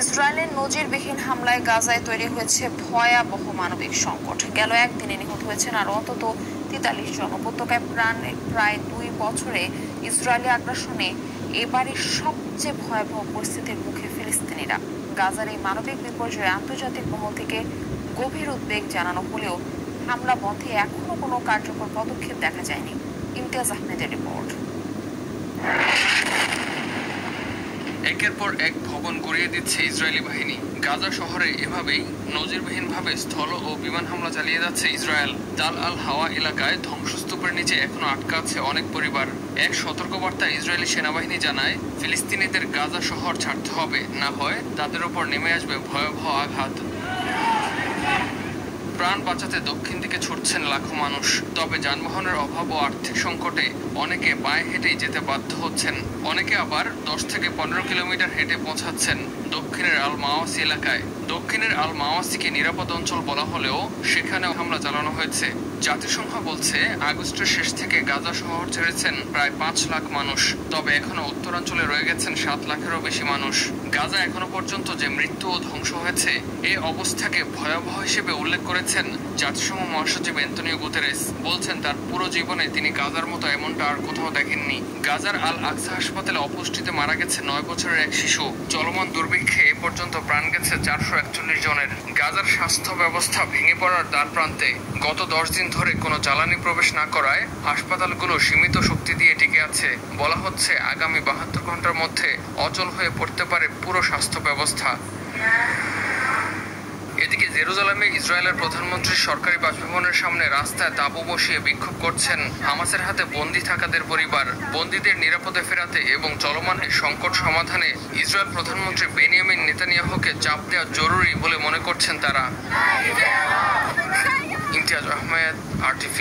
ইসরায়েলের নজিরবিহীন হামলায় গাজায় তৈরি হয়েছে ভয়াবহ মানবিক সংকট। গেল একদিনে নিহত হয়েছেন আর অন্তত ৪৩ জন। উপত্যকায় প্রায় ২ বছরে ইসরায়েলি আগ্রাসনে এবারের সবচেয়ে ভয়াবহ পরিস্থিতির মুখে ফিলিস্তিনিরা। গাজার এই মানবিক বিপর্যয়ে আন্তর্জাতিক মহল থেকে গভীর উদ্বেগ জানানো হলেও হামলা বন্ধে এখনো কোনো কার্যকর পদক্ষেপ দেখা যায়নি। ইমতিয়াজ আহমেদের রিপোর্ট। একের পর এক ভবন গুঁড়িয়ে দিচ্ছে ইসরায়েলি বাহিনী। গাজা শহরে এভাবেই নজিরবিহীনভাবে স্থল ও বিমান হামলা চালিয়ে যাচ্ছে ইসরায়েল। তাল আল হাওয়া এলাকায় ধ্বংসস্তূপের নিচে এখনো আটকা আছে অনেক পরিবার। এক সতর্কবার্তা ইসরায়েলি সেনাবাহিনী জানায়, ফিলিস্তিনিদের গাজা শহর ছাড়তে হবে, না হয় তাদের উপর নেমে আসবে ভয়াবহ আঘাত। প্রাণ বাঁচাতে দক্ষিণ দিকে ছুটছেন লাখো মানুষ। তবে যানবাহনের অভাব ও আর্থিক সংকটে অনেকে পায়ে হেঁটেই যেতে বাধ্য হচ্ছেন। অনেকে আবার ১০ থেকে ১৫ কিলোমিটার হেঁটে পৌঁছাচ্ছেন দক্ষিণের আল মাওয়াসি এলাকায়। দক্ষিণের আল মাওয়াসিকে নিরাপদ অঞ্চল বলা হলেও সেখানেও হামলা চালানো হয়েছে। জাতিসংঘ বলছে, আগস্টের শেষ থেকে গাজা শহর ছেড়েছেন প্রায় ৫ লাখ মানুষ। তবে এখনো উত্তরাঞ্চলে রয়ে গেছেন ৭ লাখেরও বেশি মানুষ। গাজা এখনো পর্যন্ত যে মৃত্যু ও ধ্বংস হয়েছে, এ অবস্থাকে ভয়াবহ হিসেবে উল্লেখ করেছেন জাতিসংঘ মহাসচিব অ্যান্তনিও গুতেরেস। বলছেন, তার পুরো জীবনে তিনি গাজার মতো এমনটা আর কোথাও দেখেননি। গাজার আল আকসা হাসপাতালে অপুষ্টিতে মারা গেছে ৯ বছরের এক শিশু। চলমান দুর্ভিক্ষে এ পর্যন্ত প্রাণ গেছে ৪৪১ জনের। গাজার স্বাস্থ্য ব্যবস্থা ভেঙে পড়ার দ্বার প্রান্তে। গত ১০ দিন ধরে কোনো জ্বালানি প্রবেশ না করায় হাসপাতালগুলো সীমিত শক্তি দিয়ে টিকে আছে। বলা হচ্ছে, আগামী ৭২ ঘন্টার মধ্যে অচল হয়ে পড়তে পারে পুরো স্বাস্থ্য ব্যবস্থা। এদিকে জেরুজালেমে ইসরায়েলের প্রধানমন্ত্রীর সরকারি বাসভবনের সামনে রাস্তায় তাঁবু বসিয়ে বিক্ষোভ করছেন হামাসের হাতে বন্দী থাকাদের পরিবার। বন্দীদের নিরাপদে ফেরাতে এবং চলমান সংকট সমাধানে ইসরায়েল প্রধানমন্ত্রী বেনিয়ামিন নেতানিয়াহুকে চাপ দেওয়া জরুরি বলে মনে করছেন তারা। ইমতিয়াজ আহমেদ, RTV।